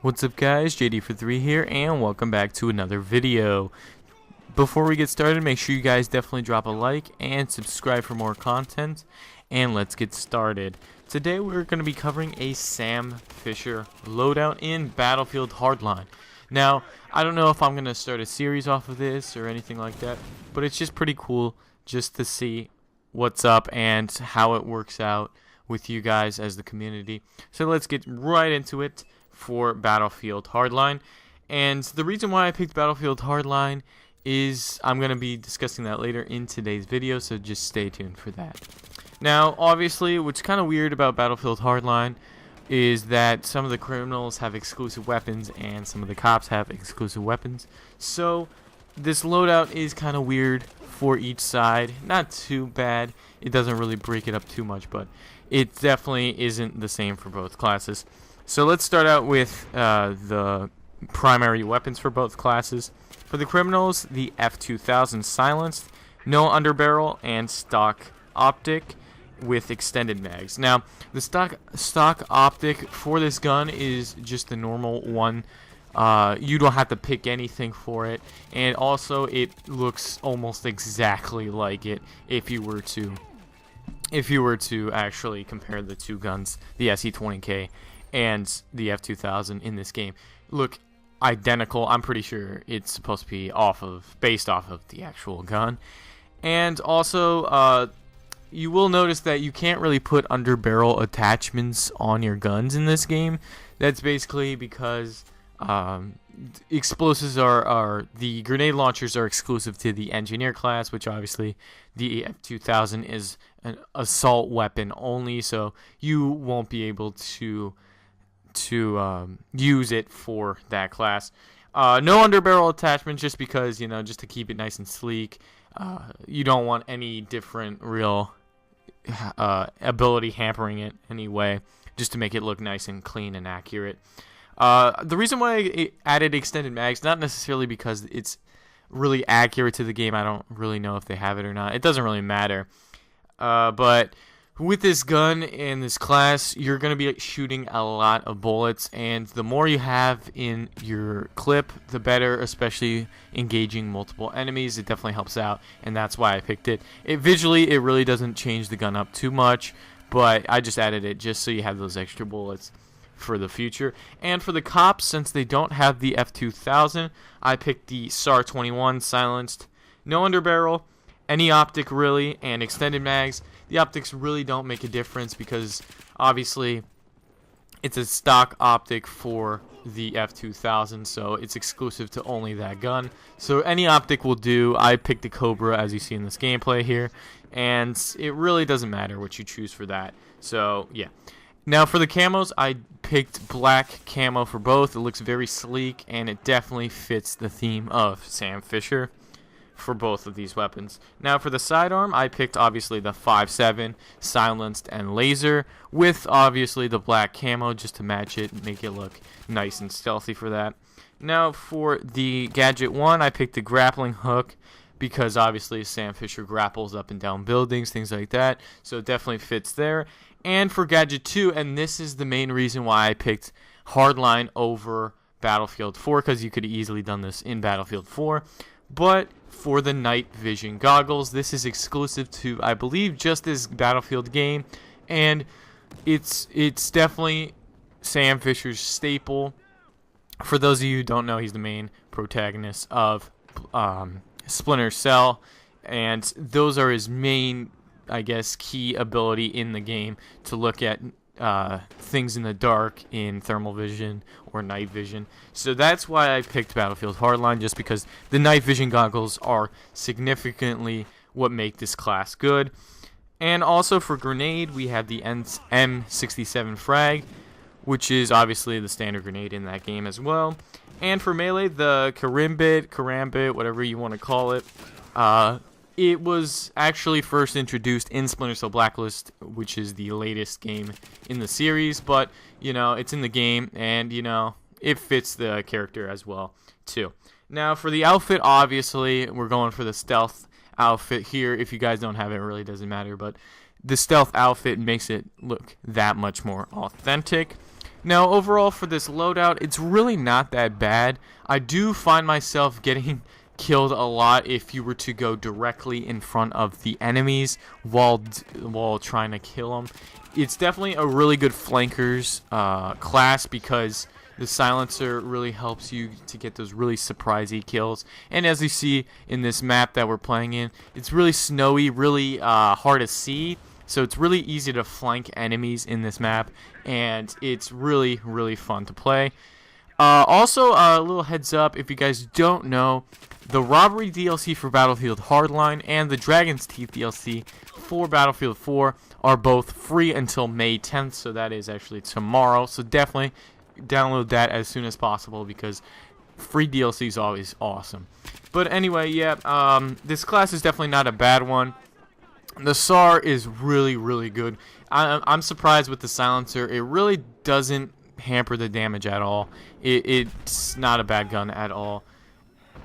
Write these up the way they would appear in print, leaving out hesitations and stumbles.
What's up guys, JD43 here, and welcome back to another video. Before we get started, make sure you guys definitely drop a like and subscribe for more content, and let's get started. Today we're going to be covering a Sam Fisher loadout in Battlefield Hardline. Now, I don't know if I'm going to start a series off of this or anything like that, but it's just pretty cool just to see what's up and how it works out with you guys as the community. So let's get right into it for Battlefield Hardline. And the reason why I picked Battlefield Hardline is I'm going to be discussing that later in today's video, so just stay tuned for that. Now, obviously, what's kind of weird about Battlefield Hardline is that some of the criminals have exclusive weapons and some of the cops have exclusive weapons. So this loadout is kind of weird for each side. Not too bad. It doesn't really break it up too much, but it definitely isn't the same for both classes. So let's start out with the primary weapons for both classes. For the criminals, the F2000 Silenced, no underbarrel, and stock optic with extended mags. Now, the stock optic for this gun is just the normal one. You don't have to pick anything for it, and also it looks almost exactly like it if you were to actually compare the two guns, the SE20K and the F2000 in this game. Look identical. I'm pretty sure it's supposed to be based off of the actual gun. And also, you will notice that you can't really put underbarrel attachments on your guns in this game. That's basically because explosives the grenade launchers are exclusive to the engineer class, which obviously the F2000 is an assault weapon only, so you won't be able to use it for that class. No underbarrel attachment, just because, just to keep it nice and sleek. You don't want any different real ability hampering it anyway, just to make it look nice and clean and accurate. The reason why I added extended mags, not necessarily because it's really accurate to the game. I don't really know if they have it or not. It doesn't really matter. But with this gun and this class, you're going to be shooting a lot of bullets, and the more you have in your clip, the better, especially engaging multiple enemies. It definitely helps out, and that's why I picked it. Visually, it really doesn't change the gun up too much, but I just added it just so you have those extra bullets for the future. And for the cops, since they don't have the F2000, I picked the Sar-21 Silenced, no underbarrel, any optic really, and extended mags. The optics really don't make a difference because obviously it's a stock optic for the F2000, so it's exclusive to only that gun. So any optic will do. I picked the Cobra, as you see in this gameplay here, and it really doesn't matter what you choose for that. So yeah. Now for the camos, I picked black camo for both. It looks very sleek, and it definitely fits the theme of Sam Fisher for both of these weapons. Now for the sidearm, I picked obviously the 5.7 Silenced and laser with obviously the black camo just to match it and make it look nice and stealthy for that. Now for the Gadget 1, I picked the grappling hook because obviously Sam Fisher grapples up and down buildings, things like that, so it definitely fits there. And for Gadget 2, and this is the main reason why I picked Hardline over Battlefield 4, because you could have easily done this in Battlefield 4, but for the night vision goggles, this is exclusive to, I believe, just this Battlefield game, and it's definitely Sam Fisher's staple. For those of you who don't know, he's the main protagonist of Splinter Cell, and those are his main, I guess, key ability in the game, to look at things in the dark in thermal vision or night vision. So that's why I picked Battlefield Hardline, just because the night vision goggles are significantly what make this class good. And also for grenade, we have the M67 frag, which is obviously the standard grenade in that game as well. And for melee, the Karambit, whatever you want to call it, it was actually first introduced in Splinter Cell Blacklist, which is the latest game in the series, but, it's in the game, and, it fits the character as well, too. Now, for the outfit, obviously, we're going for the stealth outfit here. If you guys don't have it, it really doesn't matter, but the stealth outfit makes it look that much more authentic. Now, overall for this loadout, it's really not that bad. I do find myself getting killed a lot if you were to go directly in front of the enemies while trying to kill them. It's definitely a really good flankers class because the silencer really helps you to get those really surprisey kills. And as you see in this map that we're playing in, it's really snowy, really hard to see. So it's really easy to flank enemies in this map, and it's really, really fun to play. Also, a little heads up, if you guys don't know, the Robbery DLC for Battlefield Hardline and the Dragon's Teeth DLC for Battlefield 4 are both free until May 10th, so that is actually tomorrow. So definitely download that as soon as possible because free DLC is always awesome. But anyway, yeah, this class is definitely not a bad one. The SAR is really, really good. I'm surprised with the silencer. It really doesn't hamper the damage at all. It's not a bad gun at all.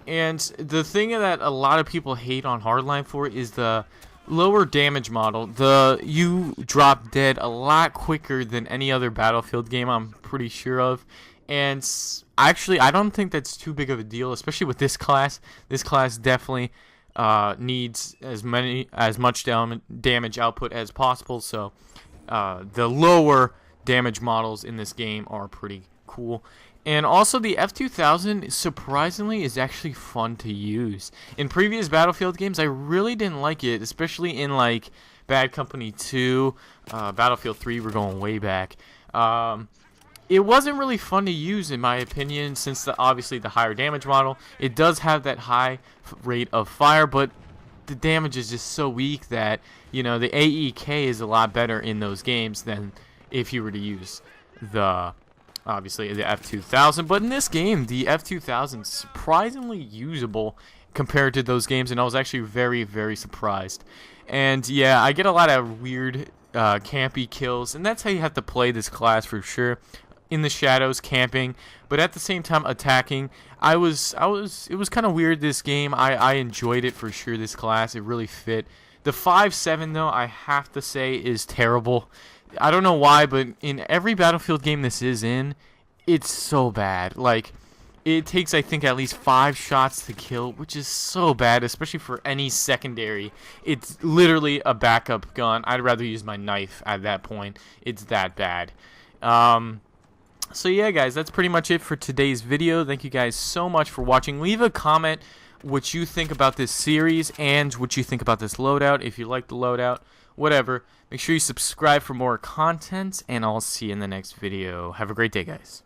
And the thing that a lot of people hate on Hardline for is the lower damage model. You drop dead a lot quicker than any other Battlefield game I'm pretty sure of. And actually, I don't think that's too big of a deal, especially with this class. This class definitely needs as much damage output as possible. So the lower damage models in this game are pretty cool. And also the F2000 surprisingly is actually fun to use. In previous Battlefield games I really didn't like it, especially in like Bad Company 2, Battlefield 3, we're going way back. It wasn't really fun to use in my opinion since obviously the higher damage model. It does have that high rate of fire, but the damage is just so weak that, you know, the AEK is a lot better in those games than if you were to use obviously the F2000. But in this game, the F2000 is surprisingly usable compared to those games, and I was actually very, very surprised. And yeah, I get a lot of weird campy kills, and that's how you have to play this class for sure. In the shadows, camping, but at the same time attacking. It was kind of weird this game. I enjoyed it for sure, this class. It really fit. The 5.7 though, I have to say, is terrible. I don't know why, but in every Battlefield game this is in, it's so bad. Like, it takes, I think, at least 5 shots to kill, which is so bad, especially for any secondary. It's literally a backup gun. I'd rather use my knife at that point. It's that bad. So yeah, guys, that's pretty much it for today's video. Thank you guys so much for watching. Leave a comment what you think about this series and what you think about this loadout. If you like the loadout, whatever. Make sure you subscribe for more content, and I'll see you in the next video. Have a great day, guys.